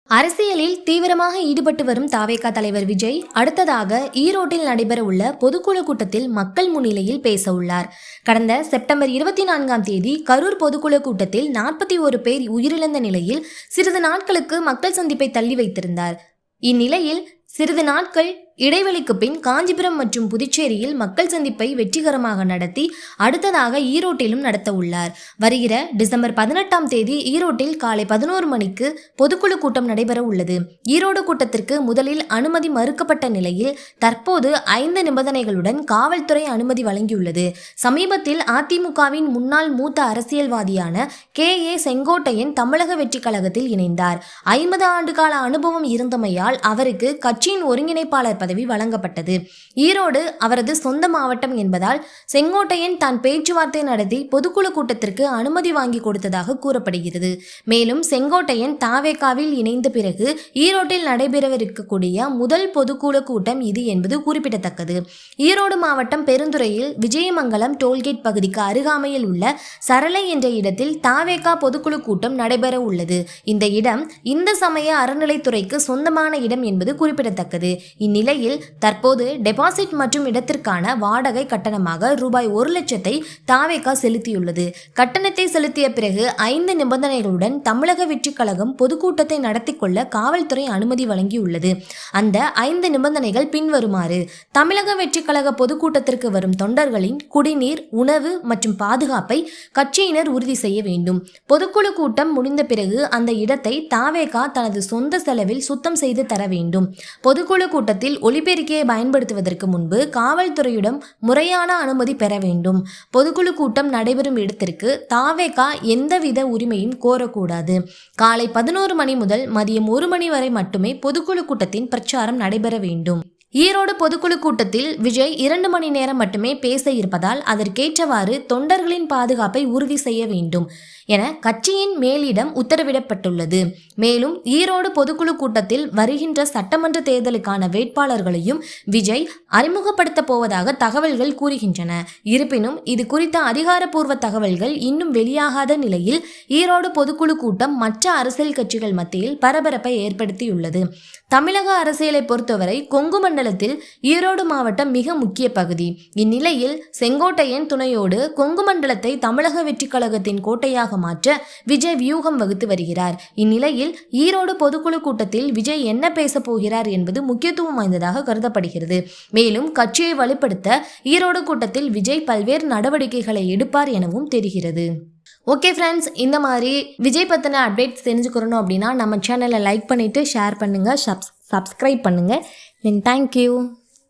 அரசியலில் தீவிரமாக ஈடுபட்டு வரும் தாவேகா தலைவர் விஜய் அடுத்ததாக ஈரோட்டில் நடைபெற உள்ள பொதுக்குழு கூட்டத்தில் மக்கள் முன்னிலையில் பேச உள்ளார். கடந்த செப்டம்பர் 24ஆம் தேதி கரூர் பொதுக்குழு கூட்டத்தில் 41 பேர் உயிரிழந்த நிலையில் சிறிது நாட்களுக்கு மக்கள் சந்திப்பை தள்ளி வைத்திருந்தார். இந்நிலையில் சிறிது நாட்கள் இடைவெளிக்கு பின் காஞ்சிபுரம் மற்றும் புதுச்சேரியில் மக்கள் சந்திப்பை வெற்றிகரமாக நடத்தி அடுத்ததாக ஈரோட்டிலும் நடத்த உள்ளார். வருகிற டிசம்பர் 18ஆம் தேதி ஈரோட்டில் காலை 11 மணிக்கு பொதுக்குழு கூட்டம் நடைபெற உள்ளது. ஈரோடு கூட்டத்திற்கு முதலில் அனுமதி மறுக்கப்பட்ட நிலையில் தற்போது 5 நிபந்தனைகளுடன் காவல்துறை அனுமதி வழங்கியுள்ளது. சமீபத்தில் அதிமுகவின் முன்னாள் மூத்த அரசியல்வாதியான KA செங்கோட்டையன் தமிழக வெற்றி கழகத்தில் இணைந்தார். 50 ஆண்டுகால அனுபவம் இருந்தமையால் அவருக்கு கட்சியின் ஒருங்கிணைப்பாளர் பதவி வழங்கப்பட்டது. ஈரோடு அவரது சொந்த மாவட்டம் என்பதால் செங்கோட்டையன் தான் பேச்சுவார்த்தை நடத்தி பொதுக்குழு கூட்டத்திற்கு அனுமதி வாங்கி கொடுத்ததாக கூறப்படுகிறது. மேலும் செங்கோட்டையன் தாவேகாவில் இணைந்த பிறகு ஈரோட்டில் நடைபெறவிருக்கக்கூடிய முதல் பொதுக்குழு கூட்டம் இது என்பது குறிப்பிடத்தக்கது. ஈரோடு மாவட்டம் பெருந்துறையில் விஜயமங்கலம் டோல்கேட் பகுதிக்கு அருகாமையில் உள்ள சரளை என்ற இடத்தில் தாவேகா பொதுக்குழு கூட்டம் நடைபெற உள்ளது. இந்த இடம் இந்து சமய அறநிலைத்துறைக்கு சொந்தமான இடம் என்பது குறிப்பிடத்தக்கது. இந்நிலையில் தற்போது டெபாசிட் மற்றும் இடத்திற்கான வாடகை கட்டணமாக ரூபாய் 1 லட்சத்தை தாவேகா செலுத்தியுள்ளது. கட்டணத்தை செலுத்திய பிறகு 5 நிபந்தனைகளுடன் தமிழக வெற்றி கழகம் பொதுக்கூட்டத்தை நடத்தி கொள்ள காவல்துறை அனுமதி வழங்கியுள்ளது. அந்த 5 நிபந்தனைகள் பின்வருமாறு: தமிழக வெற்றி கழக பொதுக்கூட்டத்திற்கு வரும் தொண்டர்களின் குடிநீர், உணவு மற்றும் பாதுகாப்பை கட்சியினர் உறுதி செய்ய வேண்டும். பொதுக்குழு கூட்டம் முடிந்த பிறகு அந்த இடத்தை தாவேகா தனது சொந்த செலவில் சுத்தம் செய்து தர வேண்டும். பொதுக்குழு கூட்டத்தில் ஒலிபெருக்கியை பயன்படுத்துவதற்கு முன்பு காவல்துறையிடம் முறையான அனுமதி பெற வேண்டும். பொதுக்குழு கூட்டம் நடைபெறும் இடத்திற்கு தாவேகா எந்தவித உரிமையும் கோரக்கூடாது. காலை 11 மணி முதல் மதியம் 1 மணி வரை மட்டுமே பொதுக்குழு கூட்டத்தின் பிரச்சாரம் நடைபெற வேண்டும். ஈரோடு பொதுக்குழு கூட்டத்தில் விஜய் 2 மணி நேரம் மட்டுமே பேச இருப்பதால் அதற்கேற்றவாறு தொண்டர்களின் பாதுகாப்பை உறுதி செய்ய வேண்டும் என கட்சியின் மேலிடம் உத்தரவிடப்பட்டுள்ளது. மேலும் ஈரோடு பொதுக்குழு கூட்டத்தில் வருகின்ற சட்டமன்ற தேர்தலுக்கான வேட்பாளர்களையும் விஜய் அறிமுகப்படுத்த போவதாக தகவல்கள் கூறுகின்றன. இருப்பினும் இது குறித்த அதிகாரப்பூர்வ தகவல்கள் இன்னும் வெளியாகாத நிலையில் ஈரோடு பொதுக்குழு கூட்டம் மற்ற அரசியல் கட்சிகள் மத்தியில் பரபரப்பை ஏற்படுத்தியுள்ளது. தமிழக அரசியலை பொறுத்தவரை கொங்கு மண்டலத்தில் ஈரோடு மாவட்டம் மிக முக்கிய பகுதி. இந்நிலையில் செங்கோட்டையன் துணையோடு கொங்கு மண்டலத்தை தமிழக வெற்றி கழகத்தின் கோட்டையாக மாற்ற விஜய் வியூகம் வகுத்து வருகிறார். இந்நிலையில் ஈரோடு பொதுக்குழு கூட்டத்தில் விஜய் என்ன பேச போகிறார் என்பது முக்கியத்துவம் வாய்ந்ததாக கருதப்படுகிறது. மேலும் கட்சியை வலுப்படுத்த ஈரோடு கூட்டத்தில் விஜய் பல்வேறு நடவடிக்கைகளை எடுப்பார் எனவும் தெரிகிறது. ஓகே ஃப்ரெண்ட்ஸ், இந்த மாதிரி விஜய் பற்றின அப்டேட்ஸ் தெரிஞ்சுக்கிறணும் அப்படின்னா நம்ம சேனலை லைக் பண்ணிவிட்டு ஷேர் பண்ணுங்கள், சப்ஸ்கிரைப் பண்ணுங்கள். தேங்க்யூ.